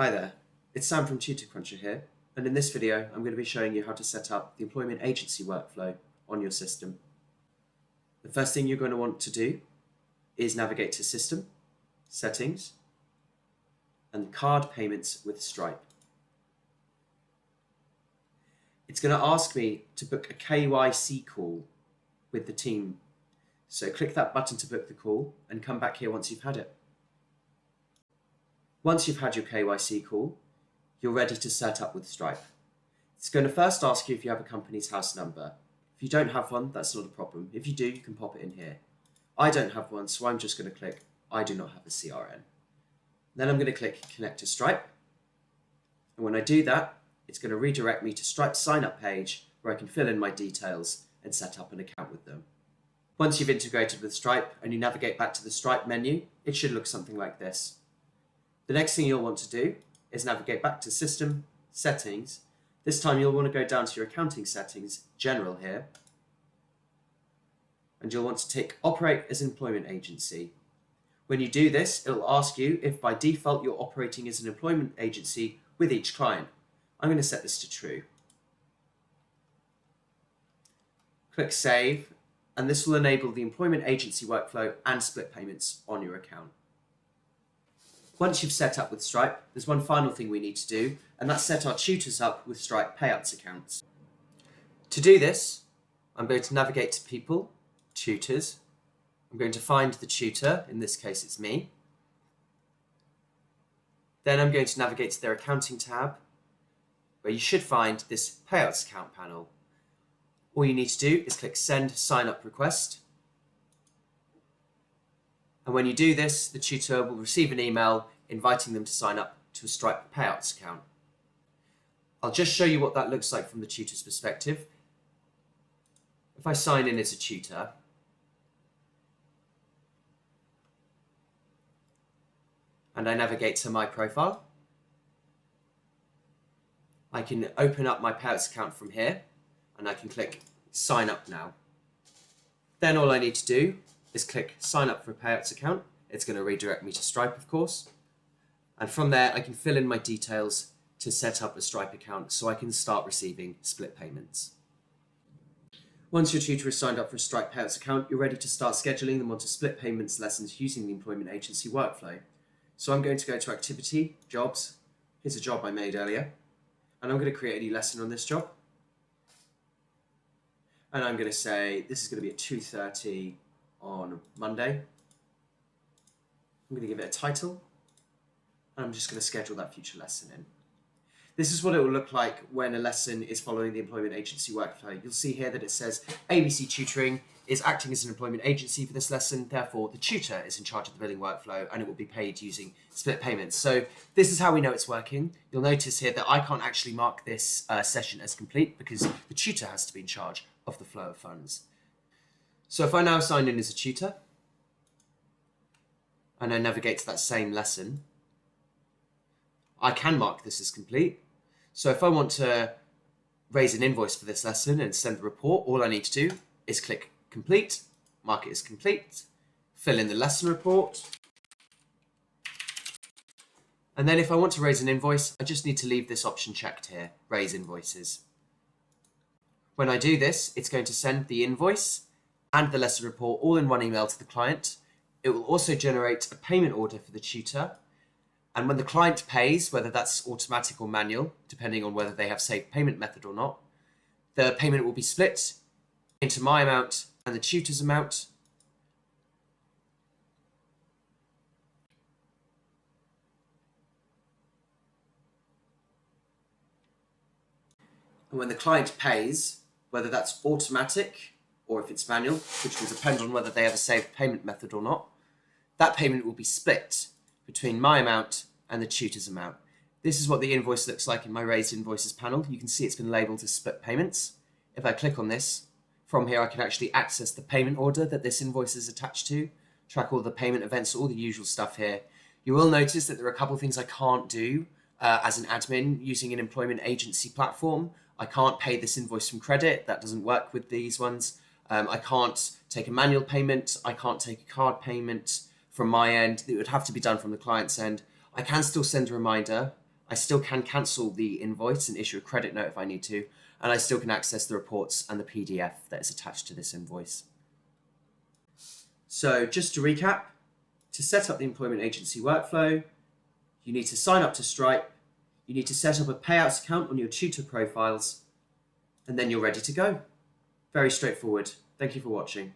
Hi there, it's Sam from TutorCruncher here, and in this video I'm going to be showing you how to set up the employment agency workflow on your system. The first thing you're going to want to do is navigate to System, Settings, and Card Payments with Stripe. It's going to ask me to book a KYC call with the team, so click that button to book the call and come back here once you've had it. Once you've had your KYC call, you're ready to set up with Stripe. It's going to first ask you if you have a company's house number. If you don't have one, that's not a problem. If you do, you can pop it in here. I don't have one, so I'm just going to click I do not have a CRN. Then I'm going to click Connect to Stripe. And when I do that, it's going to redirect me to Stripe's sign up page where I can fill in my details and set up an account with them. Once you've integrated with Stripe and you navigate back to the Stripe menu, it should look something like this. The next thing you'll want to do is navigate back to System, Settings. This time you'll want to go down to your accounting settings, General here, and you'll want to tick Operate as an employment agency. When you do this, it'll ask you if by default you're operating as an employment agency with each client. I'm going to set this to True. Click Save, and this will enable the employment agency workflow and split payments on your account. Once you've set up with Stripe, there's one final thing we need to do, and that's set our tutors up with Stripe payouts accounts. To do this, I'm going to navigate to People, Tutors. I'm going to find the tutor, in this case it's me. Then I'm going to navigate to their Accounting tab, where you should find this Payouts Account panel. All you need to do is click Send Sign Up Request. And when you do this, the tutor will receive an email inviting them to sign up to a Stripe Payouts account. I'll just show you what that looks like from the tutor's perspective. If I sign in as a tutor, and I navigate to my profile, I can open up my Payouts account from here, and I can click Sign Up Now. Then all I need to do is click Sign Up for a Payouts account. It's going to redirect me to Stripe, of course. And from there, I can fill in my details to set up a Stripe account so I can start receiving split payments. Once your tutor is signed up for a Stripe Payouts account, you're ready to start scheduling them onto split payments lessons using the employment agency workflow. So I'm going to go to Activity, Jobs. Here's a job I made earlier. And I'm going to create a new lesson on this job. And I'm going to say this is going to be at 2:30 on Monday. I'm going to give it a title, and I'm just going to schedule that future lesson in. This is what it will look like when a lesson is following the employment agency workflow. You'll see here that it says ABC Tutoring is acting as an employment agency for this lesson, therefore the tutor is in charge of the billing workflow and it will be paid using split payments. So this is how we know it's working. You'll notice here that I can't actually mark this session as complete because the tutor has to be in charge of the flow of funds. So if I now sign in as a tutor, and I navigate to that same lesson, I can mark this as complete. So if I want to raise an invoice for this lesson and send a report, all I need to do is click Complete, mark it as complete, fill in the lesson report, and then if I want to raise an invoice, I just need to leave this option checked here, Raise Invoices. When I do this, it's going to send the invoice and the lesson report all in one email to the client. It will also generate a payment order for the tutor. And when the client pays, whether that's automatic or manual, depending on whether they have saved payment method or not, the payment will be split into my amount and the tutor's amount. And when the client pays, whether that's automatic or if it's manual, which will depend on whether they have a saved payment method or not, that payment will be split between my amount and the tutor's amount. This is what the invoice looks like in my Raised Invoices panel. You can see it's been labeled as split payments. If I click on this, from here I can actually access the payment order that this invoice is attached to, track all the payment events, all the usual stuff here. You will notice that there are a couple of things I can't do as an admin using an employment agency platform. I can't pay this invoice from credit. That doesn't work with these ones. I can't take a manual payment. I can't take a card payment from my end. It would have to be done from the client's end. I can still send a reminder I still can cancel the invoice and issue a credit note if I need to, and I still can access the reports and the PDF that is attached to this invoice. So just to recap, to set up the employment agency workflow, you need to sign up to Stripe, you need to set up a payouts account on your tutor profiles, and then you're ready to go. Very straightforward. Thank you for watching.